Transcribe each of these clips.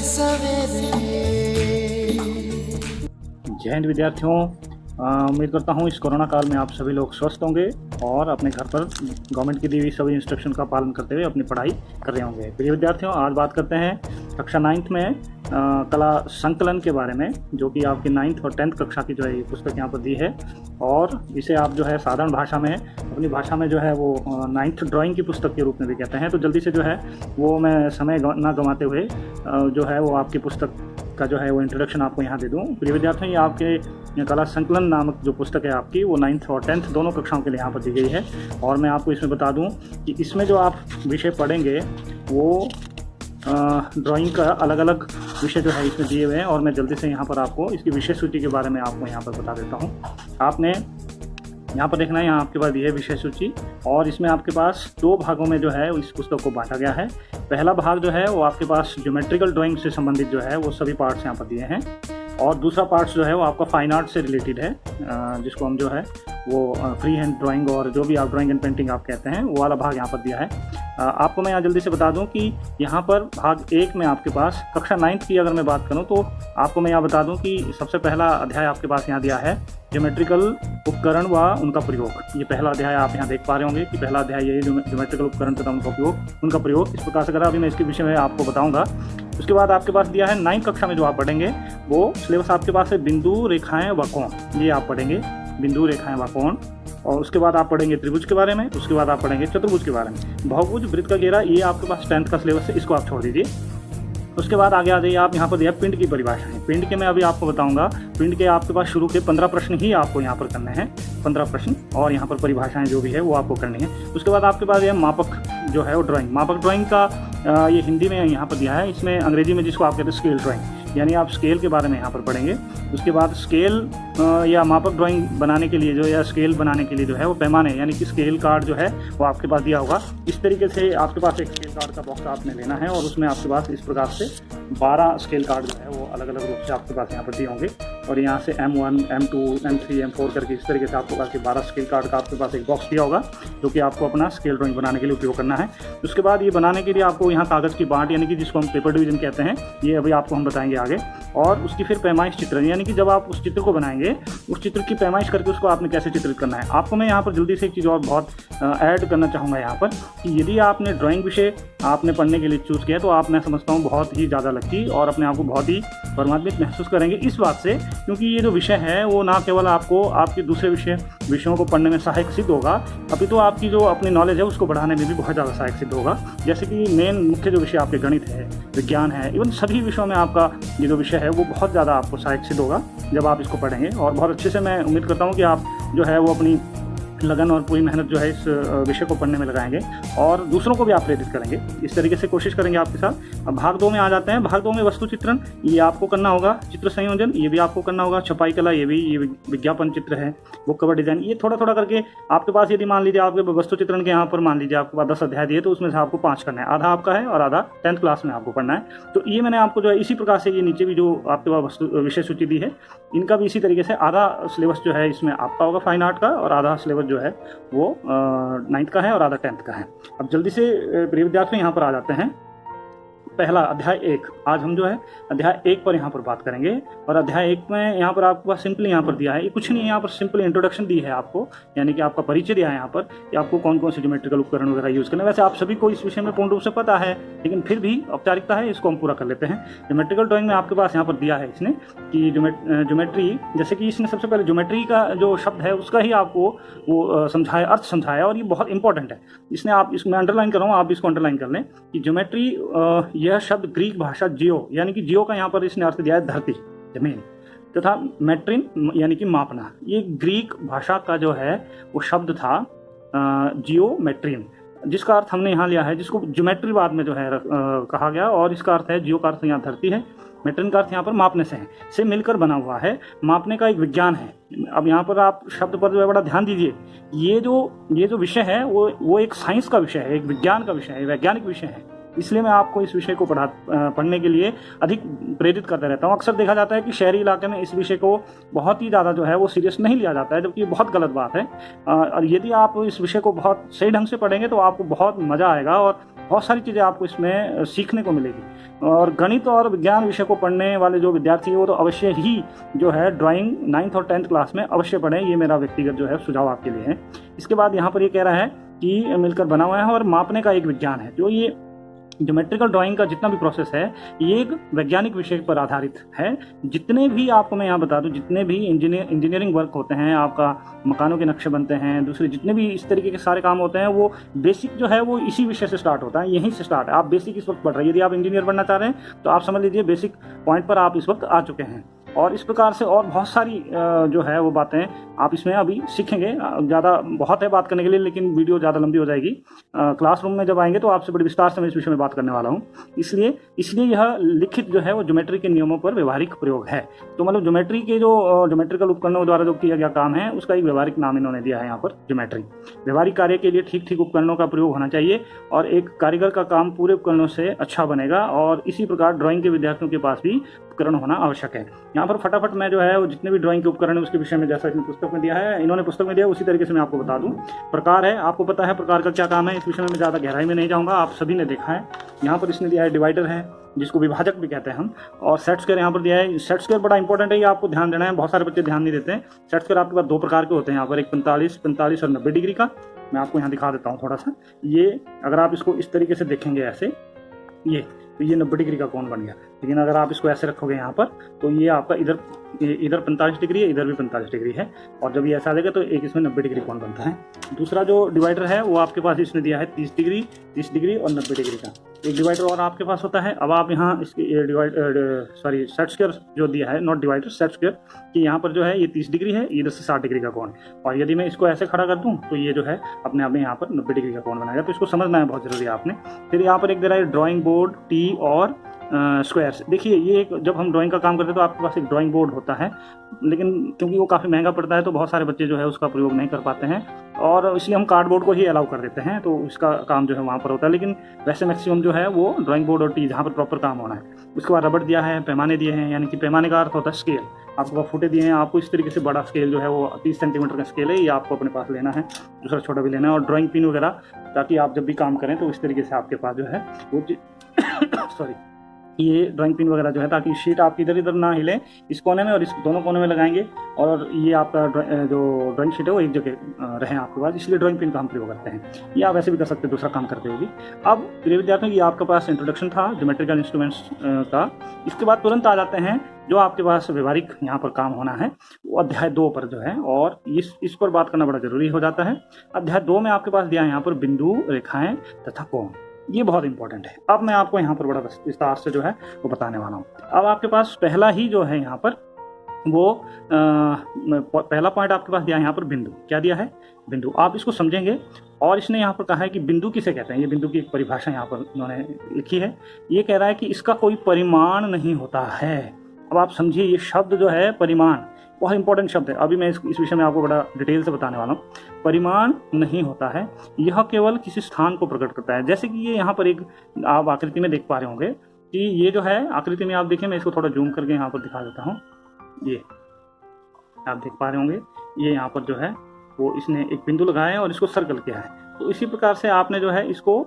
जय हिंद विद्यार्थियों, उम्मीद करता हूँ इस कोरोना काल में आप सभी लोग स्वस्थ होंगे और अपने घर पर गवर्नमेंट की दी हुई सभी इंस्ट्रक्शन का पालन करते हुए अपनी पढ़ाई कर रहे होंगे। प्रिय विद्यार्थियों, आज बात करते हैं कक्षा 9th में कला संकलन के बारे में, जो कि आपकी 9th और 10th कक्षा की जो है ये पुस्तक यहाँ पर दी है। और इसे आप जो है साधारण भाषा में, अपनी भाषा में जो है वो 9th ड्राइंग की पुस्तक के रूप में भी कहते हैं। तो जल्दी से जो है वो मैं समय ना गंवाते हुए जो है वो आपकी पुस्तक का जो है वो इंट्रोडक्शन आपको यहाँ दे दूँ। प्रिय विद्यार्थियों, ये आपके कला संकलन नामक जो पुस्तक है आपकी, वो 9th और 10th दोनों कक्षाओं के लिए यहाँ पर दी गई है। और मैं आपको इसमें बता दूँ कि इसमें जो आप विषय पढ़ेंगे वो ड्राइंग का अलग अलग विषय जो है इसमें दिए हुए हैं। और मैं जल्दी से यहाँ पर आपको इसकी विषय सूची के बारे में आपको यहाँ पर बता देता हूँ। आपने यहाँ पर देखना है, यहाँ आपके पास दी है विषय सूची, और इसमें आपके पास 2 भागों में जो है इस पुस्तक को बांटा गया है। पहला भाग जो है वो आपके पास ज्योमेट्रिकल ड्राइंग से संबंधित जो है वो सभी पार्ट्स यहाँ पर दिए हैं, और दूसरा पार्ट्स जो है वो आपका फाइन आर्ट से रिलेटेड है, जिसको हम जो है वो फ्री हैंड ड्राइंग और जो भी आप ड्राइंग एंड पेंटिंग आप कहते हैं वो वाला भाग यहाँ पर दिया है। आपको मैं यहाँ जल्दी से बता दूं कि यहाँ पर भाग 1 में आपके पास कक्षा 9th की अगर मैं बात करूँ तो आपको मैं यहाँ बता दूं कि सबसे पहला अध्याय आपके पास यहाँ दिया है ज्योमेट्रिकल उपकरण व उनका प्रयोग। ये पहला अध्याय आप यहाँ देख पा रहे होंगे कि पहला अध्याय ये ज्योमेट्रिकल उपकरण तथा उनका प्रयोग इस प्रकार से करा। अभी मैं इसके विषय में आपको बताऊँगा। उसके बाद आपके पास दिया है 9th कक्षा में जो आप पढ़ेंगे वो सिलेबस आपके पास है बिंदु, रेखाएं व कोण। ये आप पढ़ेंगे बिंदु, रेखाएं व कोण। और उसके बाद आप पढ़ेंगे त्रिभुज के बारे में, उसके बाद आप पढ़ेंगे चतुर्भुज के बारे में। बहुभुज, वृत्त का घेरा, ये आपके पास 10th का सिलेबस है, इसको आप छोड़ दीजिए। उसके बाद आगे आ जाइए आप, यहाँ पर दिया पिंड की परिभाषाएं। पिंड के मैं अभी आपको बताऊंगा। पिंड के आपके पास शुरू के 15 प्रश्न ही आपको यहाँ पर करने हैं, 15 प्रश्न, और यहाँ पर परिभाषाएं जो भी है वो आपको करनी है। उसके बाद आपके पास यह मापक जो है वो ड्राइंग, मापक ड्राइंग का ये हिंदी में यहाँ पर दिया है, इसमें अंग्रेजी में जिसको आप कहते हैं स्केल ड्राइंग, यानी आप स्केल के बारे में यहाँ पर पढ़ेंगे। उसके बाद स्केल या मापक ड्राइंग बनाने के लिए जो, या स्केल बनाने के लिए जो है वो पैमाने, यानी कि स्केल कार्ड जो है वो आपके पास दिया होगा। इस तरीके से आपके पास एक स्केल कार्ड का बॉक्स आपने लेना है, और उसमें आपके पास इस प्रकार से 12 स्केल कार्ड जो है वो अलग अलग रूप से आपके पास यहाँ पर दिए होंगे। और यहाँ से M1, M2, M3, M4 करके इस तरीके से आपके पास 12 स्केल कार्ड का आपके पास एक बॉक्स दिया होगा, जो कि आपको अपना स्केल ड्राइंग बनाने के लिए उपयोग करना है। उसके बाद ये बनाने के लिए आपको यहाँ कागज़ की बाँट, यानी कि जिसको हम पेपर डिवीजन कहते हैं, ये अभी आपको हम बताएंगे आगे। और उसकी फिर पैमाइश चित्रण, यानी कि जब आप उस चित्र को बनाएंगे, उस चित्र की पैमाइश करके उसको आपने कैसे चित्रित करना है। आपको मैं यहाँ पर जल्दी से एक चीज़ और बहुत ऐड करना चाहूँगा यहाँ पर, कि यदि आपने ड्राइंग विषय आपने पढ़ने के लिए चूज़ किया तो आप, मैं समझता हूँ, बहुत ही ज़्यादा लकी और अपने आप को बहुत ही परमात्मित महसूस करेंगे इस बात से, क्योंकि ये जो विषय है वो ना केवल आपको आपके दूसरे विषयों को पढ़ने में सहायक सिद्ध होगा, अभी तो आपकी जो अपनी नॉलेज है उसको बढ़ाने में भी बहुत ज़्यादा सहायक सिद्ध होगा। जैसे कि मेन मुख्य जो विषय आपके गणित है, विज्ञान है, इवन सभी विषयों में आपका ये जो विषय है वो बहुत ज़्यादा आपको सहायक सिद्ध होगा जब आप इसको पढ़ेंगे। और बहुत अच्छे से मैं उम्मीद करता हूँ कि आप जो है वो अपनी लगन और पूरी मेहनत जो है इस विषय को पढ़ने में लगाएंगे और दूसरों को भी आप प्रेरित करेंगे। इस तरीके से कोशिश करेंगे आपके साथ। अब भाग 2 में आ जाते हैं। भाग 2 में वस्तु चित्रण, ये आपको करना होगा। चित्र संयोजन, ये भी आपको करना होगा। छपाई कला, ये विज्ञापन चित्र है। बुक कवर डिजाइन, ये थोड़ा थोड़ा करके आपके पास, यदि मान लीजिए आपके वस्तु चित्रण के यहाँ पर मान लीजिए आपके पास 10 अध्याय दिए, तो उसमें से आपको 5 करना है। आधा आपका है और आधा 10th क्लास में आपको पढ़ना है। तो ये मैंने आपको जो है इसी प्रकार से, ये नीचे भी जो आपके पास विषय सूची दी है, इनका भी इसी तरीके से आधा सिलेबस जो है इसमें आपका होगा फाइन आर्ट का, और आधा सिलेबस जो है वो 9th का है और आधा 10th का है। अब जल्दी से प्रिय विद्यार्थी यहाँ पर आ जाते हैं। पहला अध्याय 1, आज हम जो है अध्याय 1 पर यहाँ पर बात करेंगे। और अध्याय 1 में यहाँ पर आपको सिंपली यहाँ पर दिया है, ये कुछ नहीं है, यहाँ पर सिंपली इंट्रोडक्शन दी है आपको, यानी कि आपका परिचय दिया है यहाँ पर कि आपको कौन कौन से ज्योमेट्रिकल उपकरण वगैरह यूज़ करना है। वैसे आप सभी को इस विषय में पूर्ण रूप से पता है, लेकिन फिर भी औपचारिकता है, इसको हम पूरा कर लेते हैं। ज्योमेट्रिकल ड्राइंग में आपके पास यहाँ पर दिया है इसने कि ज्योमेट्री, जैसे कि इसने सबसे पहले ज्योमेट्री का जो शब्द है उसका ही आपको वो समझाया, अर्थ समझाया, और ये बहुत इंपॉर्टेंट है। इसने आप, इसमें अंडरलाइन कर रहा हूँ, आप इसको अंडरलाइन कर लें कि ज्योमेट्री, यह शब्द ग्रीक भाषा जियो, यानी कि जियो का यहाँ पर इसने अर्थ दिया है धरती, जमीन, तथा मेट्रिन यानी कि मापना। ये ग्रीक भाषा का जो है वो शब्द था जियोमेट्रिन, जिसका अर्थ हमने यहाँ लिया है, जिसको ज्योमेट्री बाद में जो है कहा गया। और इसका अर्थ है, जियो का अर्थ यहाँ धरती है, मेट्रिन का अर्थ यहाँ पर मापने से मिलकर बना हुआ है, मापने का एक विज्ञान है। अब यहाँ पर आप शब्द पर जो है बड़ा ध्यान दीजिए। ये जो विषय है वो एक साइंस का विषय है, एक विज्ञान का विषय है, वैज्ञानिक विषय है। इसलिए मैं आपको इस विषय को पढ़ने के लिए अधिक प्रेरित करता रहता हूँ। अक्सर देखा जाता है कि शहरी इलाके में इस विषय को बहुत ही ज़्यादा जो है वो सीरियस नहीं लिया जाता है, जबकि ये बहुत गलत बात है। और यदि आप इस विषय को बहुत सही ढंग से पढ़ेंगे तो आपको बहुत मज़ा आएगा और बहुत सारी चीज़ें आपको इसमें सीखने को मिलेगी। और गणित और विज्ञान विषय को पढ़ने वाले जो विद्यार्थी हैं वो तो अवश्य ही जो है ड्राइंग 9th और 10th क्लास में अवश्य पढ़ें, ये मेरा व्यक्तिगत जो है सुझाव आपके लिए है। इसके बाद यहाँ पर ये कह रहा है कि मिलकर बना हुआ है और मापने का एक विज्ञान है। जो ये ज्योमेट्रिकल ड्राइंग का जितना भी प्रोसेस है ये एक वैज्ञानिक विषय पर आधारित है। जितने भी आपको मैं यहाँ बता दूँ, जितने भी इंजीनियरिंग वर्क होते हैं, आपका मकानों के नक्शे बनते हैं, दूसरे जितने भी इस तरीके के सारे काम होते हैं, वो बेसिक जो है वो इसी विषय से स्टार्ट होता है, यहीं से स्टार्ट है। आप बेसिक इस वक्त पढ़ रहे हैं। यदि आप इंजीनियर बनना चाह रहे हैं तो आप समझ लीजिए बेसिक पॉइंट पर आप इस वक्त आ चुके हैं। और इस प्रकार से और बहुत सारी जो है वो बातें आप इसमें अभी सीखेंगे। ज़्यादा बहुत है बात करने के लिए, लेकिन वीडियो ज़्यादा लंबी हो जाएगी। क्लासरूम में जब आएंगे तो आपसे बड़ी विस्तार से मैं इस विषय में बात करने वाला हूँ। इसलिए यह लिखित जो है वो ज्योमेट्री के नियमों पर व्यवहारिक प्रयोग है। तो मतलब ज्योमेट्री के जो ज्योमेट्रिकल उपकरणों द्वारा जो किया गया काम है उसका एक व्यवहारिक नाम इन्होंने दिया है यहाँ पर, ज्योमेट्री। व्यवहारिक कार्य के लिए ठीक ठीक उपकरणों का प्रयोग होना चाहिए और एक कारीगर का काम पूरे उपकरणों से अच्छा बनेगा। और इसी प्रकार ड्राइंग के विद्यार्थियों के पास भी उपकरण होना आवश्यक है। यहाँ पर फटाफट मैं जो है वो जितने भी ड्राइंग के उपकरण है उसके विषय में, जैसा कि पुस्तक में दिया है, इन्होंने पुस्तक में दिया उसी तरीके से मैं आपको बता दूं। प्रकार है, आपको पता है प्रकार का क्या काम है, इस विषय में मैं ज़्यादा गहराई में नहीं जाऊँगा, आप सभी ने देखा है। यहाँ पर इसने दिया है डिवाइडर है, जिसको विभाजक भी कहते हैं हम, और सेट स्क्वायर यहाँ पर दिया है। सेट स्क्वायर बड़ा इंपॉर्टेंट है, ये आपको ध्यान देना है, बहुत सारे बच्चे ध्यान नहीं देते हैं। सेट स्क्वायर आपके पास दो प्रकार के होते हैं यहाँ पर, एक 45 और 90 डिग्री का। मैं आपको यहाँ दिखा देता हूँ थोड़ा सा। ये अगर आप इसको इस तरीके से देखेंगे ऐसे, ये 90 डिग्री का कोण बन गया। लेकिन अगर आप इसको ऐसे रखोगे यहाँ पर तो ये आपका इधर 45 डिग्री है, इधर भी 45 डिग्री है। और जब ये ऐसा आ जाएगा तो एक इसमें 90 डिग्री कोण बनता है। दूसरा जो डिवाइडर है वो आपके पास इसने दिया है 30 डिग्री और 90 डिग्री का। एक डिवाइडर और आपके पास होता है। अब आप यहाँ इसके सेट स्क्वायर जो दिया है, नॉट डिवाइडर, सेट स्क्वायर, कि यहाँ पर जो है ये 30 डिग्री है, इधर से 60 डिग्री का कोण। और यदि मैं इसको ऐसे खड़ा कर दूँ तो ये जो है अपने आप में यहाँ पर 90 डिग्री का कोण बनाएगा। तो इसको समझना है बहुत जरूरी है आपने। फिर यहाँ पर एक दे रहा है ड्राइंग बोर्ड, टी और स्क्वायर्स। देखिए ये जब हम ड्राइंग का काम करते हैं तो आपके पास एक ड्राइंग बोर्ड होता है, लेकिन क्योंकि वो काफ़ी महंगा पड़ता है तो बहुत सारे बच्चे जो है उसका प्रयोग नहीं कर पाते हैं और इसलिए हम कार्डबोर्ड को ही अलाउ कर देते हैं। तो इसका काम जो है वहाँ पर होता है, लेकिन वैसे मैक्सिमम जो है वो ड्राइंग बोर्ड और टी, जहाँ पर प्रॉपर काम होना है। उसके बाद रबड़ दिया है, पैमाने दिए हैं, यानी कि पैमाने का अर्थ होता है स्केल। आपको फुटे दिए हैं, आपको इस तरीके से बड़ा स्केल जो है वो 30 सेंटीमीटर का स्केल है, ये आपको अपने पास लेना है। दूसरा छोटा भी लेना है, और ड्राइंग पिन वगैरह, ताकि आप जब भी काम करें तो इस तरीके से आपके पास जो है वो ये ड्राइंग पिन वगैरह जो है, ताकि शीट आपकी इधर इधर ना हिले, इस कोने में और इस दोनों कोने में लगाएंगे और ये आपका जो ड्राइंग शीट है वो एक जगह रहे आपके पास, इसलिए ड्राइंग पिन का हम प्रयोग करते हैं। ये आप ऐसे भी कर सकते हैं दूसरा काम करते हुए भी। अब प्रिय विद्यार्थियों, ये आपके पास इंट्रोडक्शन था ज्योमेट्रिकल इंस्ट्रूमेंट्स का। इसके बाद तुरंत आ जाते हैं जो आपके पास व्यवहारिक यहाँ पर काम होना है, वो अध्याय 2 पर जो है, और इस पर बात करना बड़ा जरूरी हो जाता है। अध्याय 2 में आपके पास दिया है यहाँ पर बिंदु, रेखाएं तथा कोण। ये बहुत इंपॉर्टेंट है। अब मैं आपको यहाँ पर बड़ा विस्तार से जो है वो बताने वाला हूँ। अब आपके पास पहला ही जो है यहाँ पर वो पहला पॉइंट आपके पास दिया है यहाँ पर बिंदु। क्या दिया है? बिंदु। आप इसको समझेंगे, और इसने यहाँ पर कहा है कि बिंदु किसे कहते हैं। ये बिंदु की एक परिभाषा यहाँ पर उन्होंने लिखी है। ये कह रहा है कि इसका कोई परिमाण नहीं होता है। अब आप समझिए, ये शब्द जो है परिमाण, बहुत इंपॉर्टेंट शब्द है। अभी मैं इस विषय में आपको बड़ा डिटेल से बताने वाला हूँ। परिमाण नहीं होता है, यह केवल किसी स्थान को प्रकट करता है। जैसे कि ये यहाँ पर एक आप आकृति में देख पा रहे होंगे कि ये जो है आकृति में, आप देखिए, मैं इसको थोड़ा जूम करके यहाँ पर दिखा देता हूँ। ये आप देख पा रहे होंगे, ये यहाँ पर जो है वो इसने एक बिंदु लगाया है और इसको सर्कल किया है। तो इसी प्रकार से आपने जो है इसको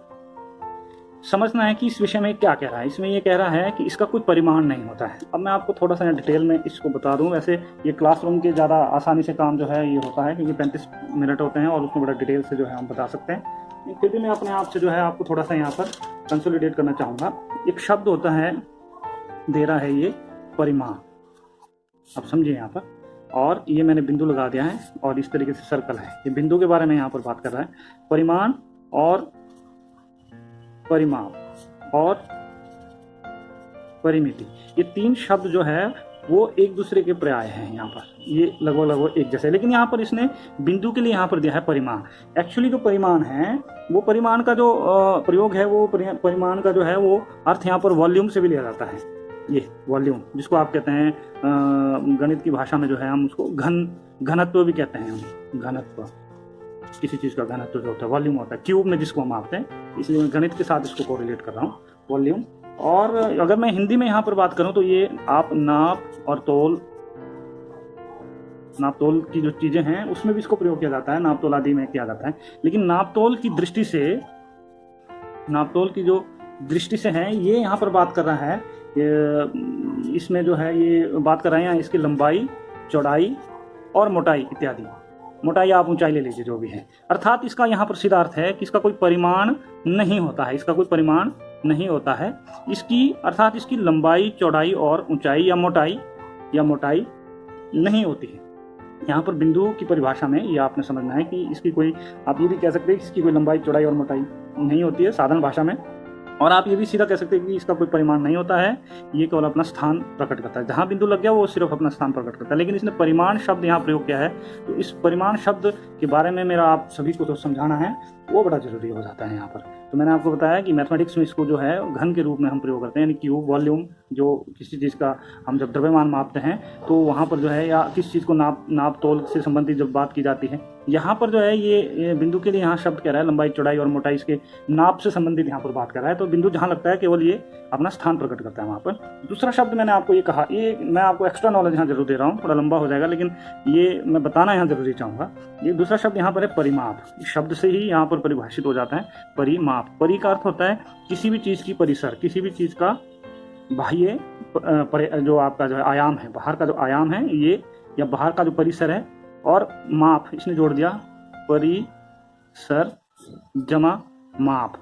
समझना है कि इस विषय में क्या कह रहा है। इसमें ये कह रहा है कि इसका कोई परिमाण नहीं होता है। अब मैं आपको थोड़ा सा डिटेल में इसको बता दूं। वैसे ये क्लासरूम के ज़्यादा आसानी से काम जो है ये होता है, क्योंकि 35 मिनट होते हैं और उसमें बड़ा डिटेल से जो है हम बता सकते हैं। फिर भी मैं अपने आप से जो है आपको थोड़ा सा यहाँ पर कंसोलिडेट करना चाहूँगा। एक शब्द होता है, दे रहा है ये परिमाण। अब समझिए यहाँ पर, और ये मैंने बिंदु लगा दिया है और इस तरीके से सर्कल है। ये बिंदु के बारे में यहाँ पर बात कर रहा है। परिमाण और परिमाप और परिमिति, ये 3 शब्द जो है वो एक दूसरे के पर्याय हैं। यहाँ पर ये लगभग एक जैसे, लेकिन यहाँ पर इसने बिंदु के लिए यहाँ पर दिया है परिमाण। एक्चुअली जो परिमाण है, वो परिमाण का जो प्रयोग है, वो परिमाण का जो है वो अर्थ यहाँ पर वॉल्यूम से भी लिया जाता है। ये वॉल्यूम, जिसको आप कहते हैं गणित की भाषा में जो है हम उसको घनत्व भी कहते हैं। हम घनत्व, किसी चीज़ का घनत्व जो होता है वॉल्यूम होता है, क्यूब में जिसको हम मापते हैं, इसलिए मैं गणित के साथ इसको कोरिलेट कर रहा हूँ, वॉल्यूम। और अगर मैं हिंदी में यहाँ पर बात करूँ तो ये आप नाप और नापतोल की जो चीज़ें हैं उसमें भी इसको प्रयोग किया जाता है, नापतोल आदि में किया जाता है। लेकिन नापतोल की दृष्टि से नापतोल की जो दृष्टि से है, ये यहाँ पर बात कर रहा है, इसमें जो है ये बात कर रहे हैं इसकी लंबाई, चौड़ाई और मोटाई इत्यादि। मोटाई आप ऊंचाई ले लीजिए जो भी है, अर्थात इसका यहाँ पर सीधा अर्थ है कि इसका कोई परिमाण नहीं होता है, इसका कोई परिमाण नहीं होता है इसकी, अर्थात इसकी लंबाई, चौड़ाई और ऊंचाई या मोटाई नहीं होती है। यहाँ पर बिंदु की परिभाषा में ये आपने समझना है कि इसकी कोई, आप ये भी कह सकते हैं कि इसकी कोई लंबाई, चौड़ाई और मोटाई नहीं होती है साधारण भाषा में, और आप ये भी सीधा कह सकते हैं कि इसका कोई परिमाण नहीं होता है, ये केवल अपना स्थान प्रकट करता है। जहाँ बिंदु लग गया वो सिर्फ अपना स्थान प्रकट करता है। लेकिन इसने परिमाण शब्द यहाँ प्रयोग किया है, तो इस परिमाण शब्द के बारे में मेरा आप सभी को तो समझाना है, वो बड़ा जरूरी हो जाता है यहाँ पर। तो मैंने आपको बताया कि मैथमेटिक्स में इसको जो है घन के रूप में हम प्रयोग करते हैं, यानी क्यूब, वॉल्यूम, जो किसी चीज़ का हम जब द्रव्यमान मापते हैं तो वहाँ पर जो है, या किसी चीज़ को नाप तोल से संबंधित जब बात की जाती है, यहाँ पर जो है ये बिंदु के लिए यहाँ शब्द कह रहा है लंबाई, चौड़ाई और मोटाई, इसके नाप से संबंधित यहाँ पर बात कर रहा है। तो बिंदु जहाँ लगता है केवल ये अपना स्थान प्रकट करता है वहाँ पर। दूसरा शब्द मैंने आपको ये कहा, ये मैं आपको एक्स्ट्रा नॉलेज यहाँ जरूर दे रहा हूँ, थोड़ा लंबा हो जाएगा लेकिन ये मैं बताना यहाँ जरूरी चाहूँगा। ये दूसरा शब्द यहाँ पर है परिमाप, शब्द से ही यहाँ पर परिभाषित हो जाता है परिमाप। परि का अर्थ होता है किसी भी चीज़ की परिसर, किसी भी चीज़ का बाह्य जो आपका जो है आयाम है, बाहर का जो आयाम है ये, या बाहर का जो परिसर है, और माप इसने जोड़ दिया, परिसर जमा माप,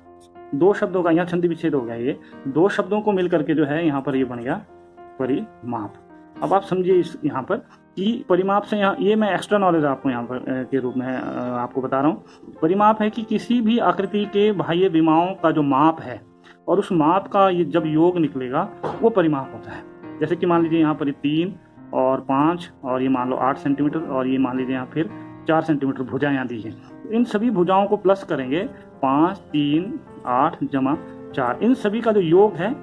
दो शब्दों का यहाँ छंदी विच्छेद हो गया, ये दो शब्दों को मिल करके जो है यहाँ पर ये बन गया परिमाप। अब आप समझिए इस यहाँ पर कि परिमाप से, यहाँ ये मैं एक्स्ट्रा नॉलेज आपको यहाँ पर के रूप में आपको बता रहा हूँ। परिमाप है कि किसी भी आकृति के बाह्य विमाओं का जो माप है, और उस माप का ये जब योग निकलेगा वो परिमाप होता है। जैसे कि मान लीजिए यहाँ पर 3 और 5 और ये मान लो 8 सेंटीमीटर, और ये मान लीजिए यहाँ फिर 4 सेंटीमीटर भुजा यहाँ दी है। इन सभी भुजाओं को प्लस करेंगे, 5, 3, 8 जमा 4, इन सभी का जो योग है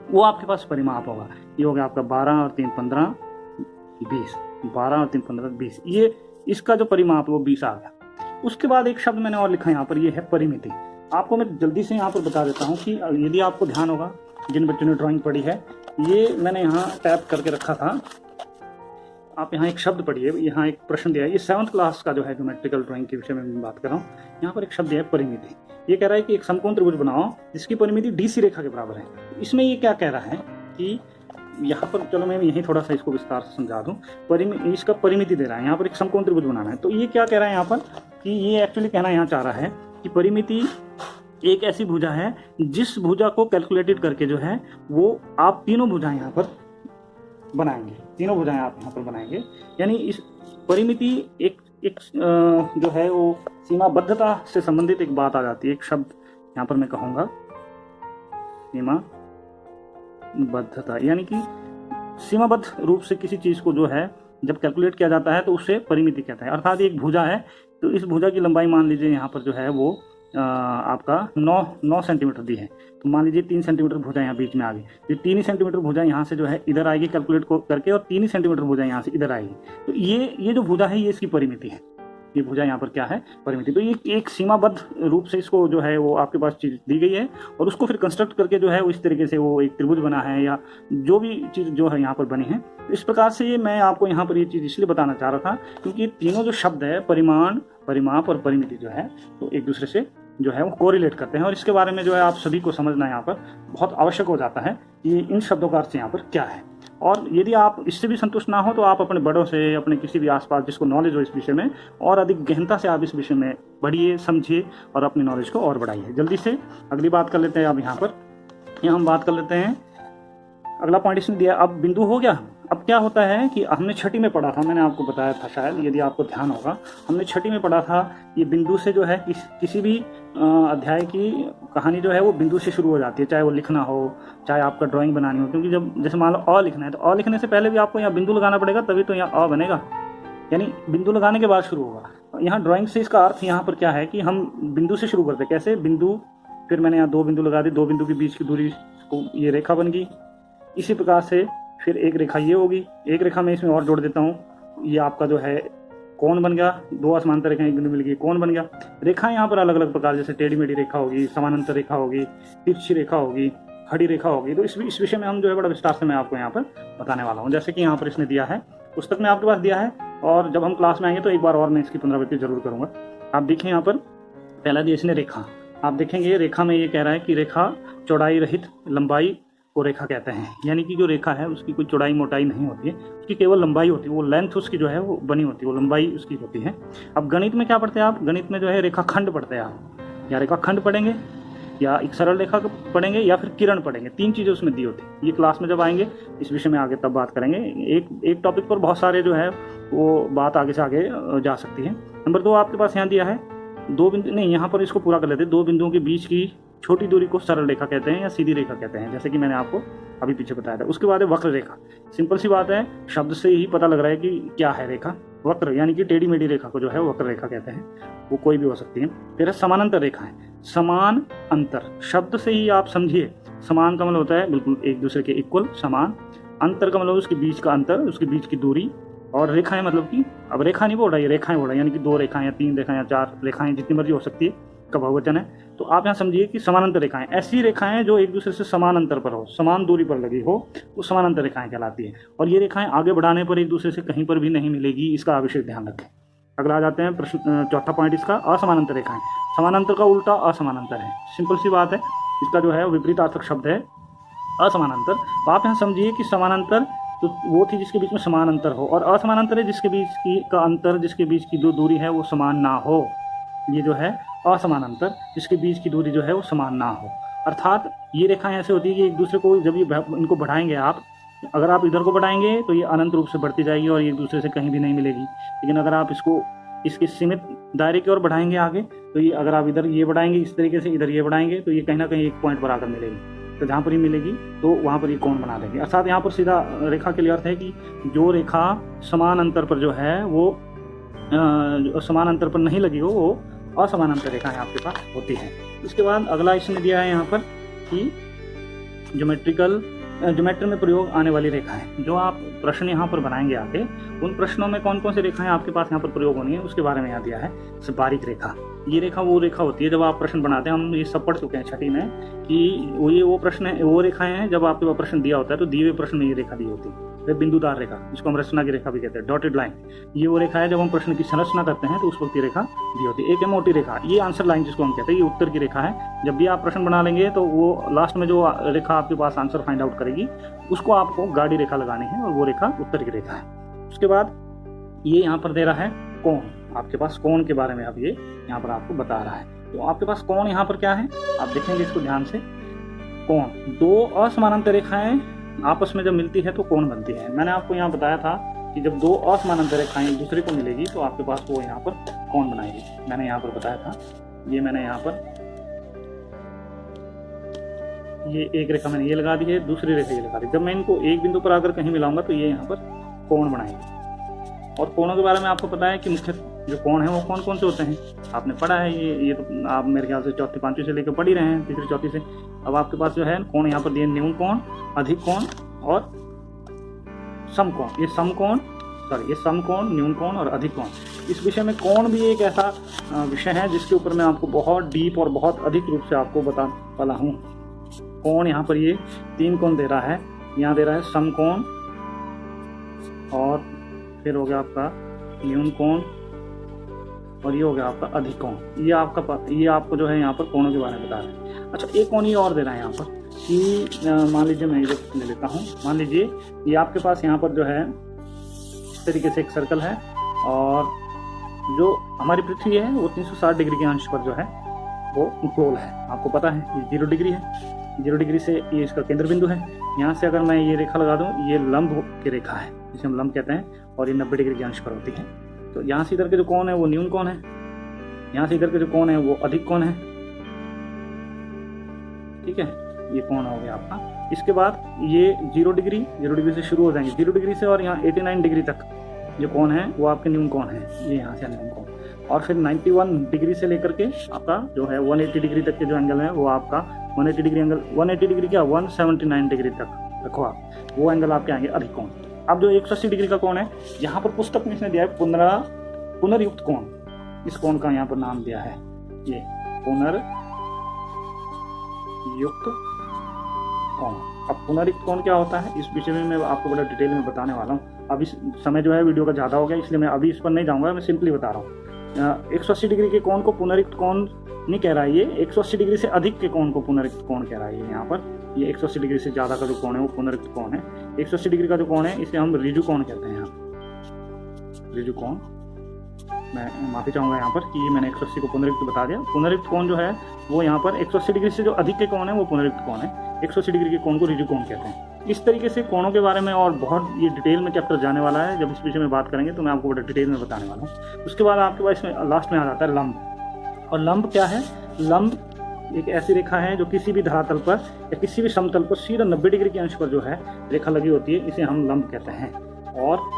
वो आपके पास परिमाप होगा। ये हो गया आपका 12 और 3 15 20, 12 और 3 15 20, ये इसका जो परिमाप वो 20 आ गया। उसके बाद एक शब्द मैंने और लिखा यहाँ पर, ये है परिमिति। आपको मैं जल्दी से यहाँ पर बता देता हूँ कि यदि आपको ध्यान होगा, जिन बच्चों ने ड्राइंग पढ़ी है, ये मैंने यहाँ टैप करके रखा था, आप यहाँ एक शब्द पढ़िए, यहाँ एक प्रश्न दिया है, ये 7th क्लास का जो है ज्योमेट्रिकल ड्राइंग के विषय में मैं बात कर रहा हूँ। यहाँ पर एक शब्द है परिमिति। ये कह रहा है कि एक समकोण त्रिभुज बनाओ जिसकी परिमिति DC रेखा के बराबर है। इसमें ये क्या कह रहा है कि यहाँ पर, चलो मैं यहीं थोड़ा सा इसको विस्तार से समझा दूँ, इसका परिमिति दे रहा है, यहाँ पर एक समकोण त्रिभुज बनाना है। तो ये क्या कह रहा है यहाँ पर कि ये एक्चुअली कहना यहाँ चाह रहा है कि परिमिति एक ऐसी भुजा है जिस भुजा को कैलकुलेटेड करके जो है वो आप तीनों भुजाएं यहाँ पर बनाएंगे, तीनों भुजाएं आप यहाँ पर बनाएंगे। यानी इस परिमिति एक जो है वो सीमाबद्धता से संबंधित एक बात आ जाती है। एक शब्द यहाँ पर मैं कहूँगा, सीमाबद्धता, यानी कि सीमाबद्ध रूप से किसी चीज़ को जो है जब कैलकुलेट किया जाता है तो उसे परिमिति कहते हैं। अर्थात एक भुजा है तो इस भुजा की लंबाई मान लीजिए यहाँ पर जो है वो आपका 9 सेंटीमीटर दी है, तो मान लीजिए 3 सेंटीमीटर भुजा यहाँ बीच में आ गई, ये 3 ही सेंटीमीटर भुजा यहाँ से जो है इधर आएगी कैलकुलेट करके, और 3 ही सेंटीमीटर भुजा यहाँ से इधर आएगी। तो ये जो भुजा है ये इसकी परिमिति है, ये भुजा यहाँ पर क्या है, परिमिति। तो ये एक सीमाबद्ध रूप से इसको जो है वो आपके पास चीज़ दी गई है, और उसको फिर कंस्ट्रक्ट करके जो है वो इस तरीके से वो एक त्रिभुज बना है, या जो भी चीज़ जो है यहाँ पर बनी है। इस प्रकार से ये मैं आपको यहाँ पर ये चीज़ इसलिए बताना चाह रहा था क्योंकि तीनों जो शब्द है, परिमाण, परिमाप और परिमिति जो है, तो एक दूसरे से जो है वो कोरिलेट करते हैं, और इसके बारे में जो है आप सभी को समझना यहाँ पर बहुत आवश्यक हो जाता है कि इन शब्दों का अर्थ यहाँ पर क्या है। और यदि आप इससे भी संतुष्ट ना हो तो आप अपने बड़ों से, अपने किसी भी आसपास जिसको नॉलेज हो इस विषय में, और अधिक गहनता से आप इस विषय में पढ़िए, समझिए और अपनी नॉलेज को और बढ़ाइए। जल्दी से अगली बात कर लेते हैं। अब यहाँ पर हम बात कर लेते हैं, अगला पॉइंट इसने दिया। अब बिंदु हो गया। अब क्या होता है कि हमने छठी में पढ़ा था, मैंने आपको बताया था शायद, यदि आपको ध्यान होगा, हमने छठी में पढ़ा था ये बिंदु से जो है किसी भी अध्याय की कहानी जो है वो बिंदु से शुरू हो जाती है, चाहे वो लिखना हो, चाहे आपका ड्राइंग बनानी हो। क्योंकि जब जैसे मान लो अ लिखना है तो अ लिखने से पहले भी आपको यहाँ बिंदु लगाना पड़ेगा, तभी तो यहाँ अ बनेगा, यानी बिंदु लगाने के बाद शुरू होगा। यहाँ ड्राइंग से इसका अर्थ यहाँ पर क्या है कि हम बिंदु से शुरू करते हैं। कैसे? बिंदु, फिर मैंने यहाँ 2 बिंदु लगा दी, 2 बिंदु के बीच की दूरी को ये रेखा बन गई। इसी प्रकार से फिर एक रेखा ये होगी, एक रेखा मैं इसमें और जोड़ देता हूँ, ये आपका जो है कोण बन गया। 2 असमांतर रेखाएं एक बिंदु मिल गई, कोण बन गया। रेखा यहाँ पर अलग अलग प्रकार, जैसे टेढ़ी मेढ़ी रेखा होगी, समानांतर रेखा होगी, तिरछी रेखा होगी, खड़ी रेखा होगी। तो इस विषय में हम जो है बड़ा विस्तार से मैं आपको यहाँ पर बताने वाला हूँ। जैसे कि यहाँ पर इसने दिया है, पुस्तक में आपके पास दिया है, और जब हम क्लास में आएंगे तो एक बार और मैं इसकी पुनरावृत्ति जरूर करूँगा। आप देखिए यहाँ पर पहला दिया इसने रेखा, आप देखेंगे रेखा में ये कह रहा है कि रेखा चौड़ाई रहित लंबाई को रेखा कहते हैं, यानी कि जो रेखा है उसकी कोई चौड़ाई मोटाई नहीं होती है, उसकी केवल लंबाई होती है, वो लेंथ उसकी जो है वो बनी होती है, वो लंबाई उसकी होती है। अब गणित में क्या पढ़ते हैं आप? गणित में जो है रेखा खंड पढ़ते हैं आप, या रेखा खंड पढ़ेंगे या एक सरल रेखा पढ़ेंगे या फिर किरण पढ़ेंगे, 3 चीज़ें उसमें दी होती है। ये क्लास में जब आएंगे इस विषय में आगे तब बात करेंगे। एक टॉपिक पर बहुत सारे जो है वो बात आगे से आगे जा सकती है। नंबर 2 आपके पास यहाँ दिया है 2 बिंदु, नहीं यहाँ पर इसको पूरा कर लेते हैं। 2 बिंदुओं के बीच की छोटी दूरी को सरल रेखा कहते हैं या सीधी रेखा कहते हैं, जैसे कि मैंने आपको अभी पीछे बताया था। उसके बाद है वक्र रेखा। सिंपल सी बात है, शब्द से ही पता लग रहा है कि क्या है रेखा। वक्र यानी कि टेढ़ी मेढ़ी रेखा को जो है वक्र रेखा कहते हैं, वो कोई भी हो सकती है। फिर है समानांतर रेखाएं। समान अंतर, शब्द से ही आप समझिए, समान का मतलब होता है बिल्कुल एक दूसरे के इक्वल, समान। अंतर का मतलब उसके बीच का अंतर, उसके बीच की दूरी। और रेखाएं मतलब कि अब रेखा नहीं बोल रहा है, रेखाएं बोल रहा है, यानी कि 2 रेखाएं या 3 रेखाएं या 4 रेखाएं, जितनी मर्जी हो सकती है, का बहुवचन है। तो आप यहाँ समझिए कि समानांतर रेखाएं ऐसी रेखाएं जो एक दूसरे से समान अंतर पर हो, समान दूरी पर लगी हो, वो समानांतर रेखाएं कहलाती है। और ये रेखाएं आगे बढ़ाने पर एक दूसरे से कहीं पर भी नहीं मिलेगी, इसका विशेष ध्यान रखें। अगला आ जाते हैं प्रश्न, चौथा पॉइंट इसका, असमानांतर रेखाएं। समानांतर का उल्टा असमानांतर है, सिंपल सी बात है। इसका जो है विपरीतार्थक शब्द है असमानांतर। तो आप यहाँ समझिए कि समानांतर तो वो थी जिसके बीच में समान अंतर हो, और असमानांतर है जिसके बीच की का अंतर, जिसके बीच की जो दूरी है वो समान ना हो। ये जो है असमानांतर, जिसके बीच की दूरी जो है वो समान ना हो। अर्थात ये रेखाएं ऐसे होती है कि एक दूसरे को जब ये इनको बढ़ाएंगे आप, अगर आप इधर को बढ़ाएंगे तो ये अनंत रूप से बढ़ती जाएगी और एक दूसरे से कहीं भी नहीं मिलेगी। लेकिन अगर आप इसको इसके सीमित दायरे की ओर बढ़ाएंगे आगे, तो ये अगर आप इधर ये बढ़ाएंगे इस तरीके से, इधर ये बढ़ाएंगे, तो ये कहीं ना कहीं एक पॉइंट पर आकर मिलेगी। तो जहाँ पर ही मिलेगी तो वहाँ पर ये कोण बना देंगे। अर्थात यहाँ पर सीधा रेखा के लिए अर्थ है कि जो रेखा समान अंतर पर जो है वो समान अंतर पर नहीं लगी हो, वो असमानांतर रेखाएं आपके पास होती है। उसके बाद अगला इसने दिया है यहाँ पर कि ज्योमेट्री में प्रयोग आने वाली रेखाएं। जो आप प्रश्न यहाँ पर बनाएंगे आगे, उन प्रश्नों में कौन कौन सी रेखाएं आपके पास यहाँ पर प्रयोग होनी है उसके बारे में यहाँ दिया है। जैसे बारीक रेखा, ये रेखा वो रेखा होती है जब आप प्रश्न बनाते हैं, हम ये सब पढ़ चुके हैं छठी में, कि वो प्रश्न है, वो रेखाएं हैं जब आपके पास प्रश्न दिया होता है तो दिए हुए प्रश्न में ये रेखा दी होती है। फिर बिंदुदार रेखा, जिसको हम रचना की रेखा भी कहते हैं, डॉटेड लाइन, ये वो रेखा है जब हम प्रश्न की संरचना करते हैं तो उस वक्त ये रेखा दी होती है। एक है मोटी रेखा, ये आंसर लाइन जिसको हम कहते हैं, ये उत्तर की रेखा है। जब भी आप प्रश्न बना लेंगे तो वो लास्ट में जो रेखा आपके पास आंसर फाइंड आउट करेगी, उसको आपको गाढ़ी रेखा लगानी है और वो रेखा उत्तर की रेखा है। उसके बाद ये यहाँ पर दे रहा है कोण, आपके पास कोण के बारे में अब ये यहाँ पर आपको बता रहा है। तो आपके पास कोण यहाँ पर क्या है, आप देखेंगे इसको ध्यान से। कोण, 2 असमानांतर रेखाएं आपस में जब मिलती है तो कोण बनती है। मैंने आपको यहाँ बताया था कि जब 2 असमानांतर रेखाएं एक दूसरे को मिलेगी तो आपके पास वो यहाँ पर कोण बनाएगी। मैंने यहाँ पर बताया था, ये मैंने यहाँ पर ये एक रेखा मैंने ये लगा दी है, दूसरी रेखा ये लगा दी। जब मैं इनको एक बिंदु पर आकर कहीं मिलाऊंगा तो ये यहाँ पर कोण बनाएंगे। और कोणों के बारे में आपको पता है कि मुख्य जो कोण है वो कौन कौन से होते हैं, आपने पढ़ा है। ये तो आप मेरे ख्याल से चौथी पांचवी से लेकर पढ़ ही रहे हैं, तीसरी चौथी से। अब आपके पास जो है कोण यहाँ पर दिए न्यून कोण, अधिक कोण और समकोण। ये समकोण, न्यून कोण और अधिक कोण। इस विषय में कोण भी एक ऐसा विषय है जिसके ऊपर मैं आपको बहुत डीप और बहुत अधिक रूप से आपको बता वाला हूँ। कोण यहाँ पर ये 3 कोण दे रहा है, यहाँ दे रहा है समकोण, और फिर हो गया आपका न्यून कोण, और ये हो गया आपका अधिक कोण। ये आपको जो है यहाँ पर कोणों के बारे में बता रहे हैं। अच्छा, एक कोण ये और दे रहा है यहाँ पर कि मान लीजिए मैं इधर ले लेता हूँ, मान लीजिए ये आपके पास यहाँ पर जो है इस तरीके से एक सर्कल है, और जो हमारी पृथ्वी है वो 360 डिग्री के अंश पर जो है वो गोल है। आपको पता है ये 0 डिग्री है, 0 डिग्री से ये इसका केंद्र बिंदु है। यहाँ से अगर मैं ये रेखा लगा दूँ, ये लंब की रेखा है जिसे हम लंब कहते हैं, और ये 90 डिग्री के अंश पर होती है। तो यहाँ से इधर के जो कोण है वो न्यून कोण है, यहाँ से इधर के जो कोण है वो अधिक कोण है। ठीक है, ये कोण हो गया आपका। इसके बाद ये 0 डिग्री से शुरू हो जाएंगे, 0 डिग्री से, और यहाँ 89 डिग्री तक जो कोण है वो आपके न्यून कोण है, ये यहाँ से न्यून कोण। और फिर 91 डिग्री से लेकर के आपका जो है 180 डिग्री तक के जो एंगल है वो आपका 180 डिग्री एंगल, 180 डिग्री क्या 179 डिग्री तक रखो आप, वो एंगल आपके आएंगे अधिक कोण। अब जो 180 डिग्री का कोण है, यहाँ पर पुस्तक में इसने दिया है पुनर्युक्त कोण। इस कोण का यहाँ पर नाम दिया है ये पुनर्युक्त कोण। अब पुनर्युक्त कोण क्या होता है, इस विषय में मैं आपको बड़ा डिटेल में बताने वाला हूँ। अब इस समय जो है वीडियो का ज़्यादा हो गया, इसलिए मैं अभी इस पर नहीं जाऊँगा, मैं सिंपली बता रहा हूँ। 180 डिग्री के कोण को पुनरुक्त कोण नहीं कह रहा है, ये 180 डिग्री से अधिक के कोण को पुनरुक्त कोण कह रहा है। यहाँ पर ये 180 डिग्री से ज़्यादा का जो कोण है वो पुनरुक्त कोण है। 180 डिग्री का जो कोण है इसे हम ऋजु कोण कहते हैं। यहाँ ऋजु कोण, मैं माफ़ी चाहूँगा यहाँ पर कि ये मैंने 180 को पुनरुक्त बता दिया। पुनरुक्त कोण जो है वो यहाँ पर 180 डिग्री से जो अधिक के कोण है वो पुनरुक्त कोण है। 180 डिग्री के कोण को ऋजु कोण कहते हैं। इस तरीके से कोणों के बारे में और बहुत ये डिटेल में चैप्टर जाने वाला है। जब इस विषय में बात करेंगे तो मैं आपको बड़ा डिटेल में बताने वाला हूँ। उसके बाद आपके पास इसमें लास्ट में आ जाता है लंब। और लंब क्या है? लंब एक ऐसी रेखा है जो किसी भी धरातल पर या किसी भी समतल पर सीधा 90 डिग्री के अंश पर जो है रेखा लगी होती है, इसे हम लंब कहते हैं। और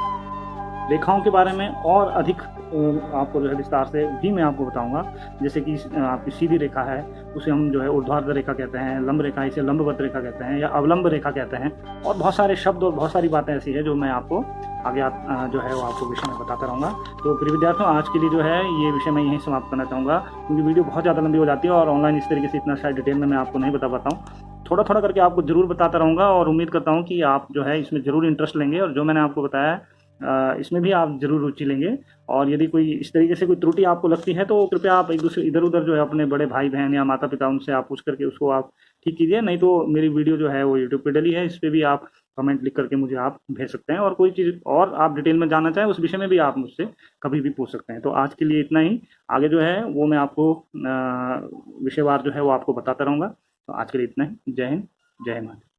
रेखाओं के बारे में और अधिक आपको जो है विस्तार से भी मैं आपको बताऊंगा। जैसे कि आपकी सीधी रेखा है उसे हम जो है ऊर्ध्वाधर रेखा कहते हैं, लंब रेखा इसे लंबवत रेखा कहते हैं या अवलंब रेखा कहते हैं। और बहुत सारे शब्द और बहुत सारी बातें ऐसी है जो मैं आपको आगे जो है वो आपको विषय में बताता रहूँगा। तो प्रिय विद्यार्थियों, आज के लिए जो है ये विषय मैं यहीं समाप्त करना चाहूँगा, क्योंकि वीडियो बहुत ज़्यादा लंबी हो जाती है और ऑनलाइन इस तरीके से इतना शायद डिटेल में मैं आपको नहीं बता पाता हूँ। थोड़ा थोड़ा करके आपको ज़रूर बताता रहूँगा और उम्मीद करता हूँ कि आप जो है इसमें ज़रूर इंटरेस्ट लेंगे और जो मैंने आपको बताया है इसमें भी आप जरूर रुचि लेंगे। और यदि कोई इस तरीके से कोई त्रुटि आपको लगती है तो कृपया आप एक दूसरे इधर उधर जो है अपने बड़े भाई बहन या माता पिता उनसे आप पूछ करके उसको आप ठीक कीजिए। नहीं तो मेरी वीडियो जो है वो यूट्यूब पे डली है, इस पर भी आप कमेंट लिख करके मुझे आप भेज सकते हैं। और कोई चीज़ और आप डिटेल में जानना चाहें उस विषय में भी आप मुझसे कभी भी पूछ सकते हैं। तो आज के लिए इतना ही। आगे जो है वो मैं आपको विषयवार जो है वो आपको बताता रहूँगा। तो आज के लिए इतना ही। जय हिंद, जय हिंद।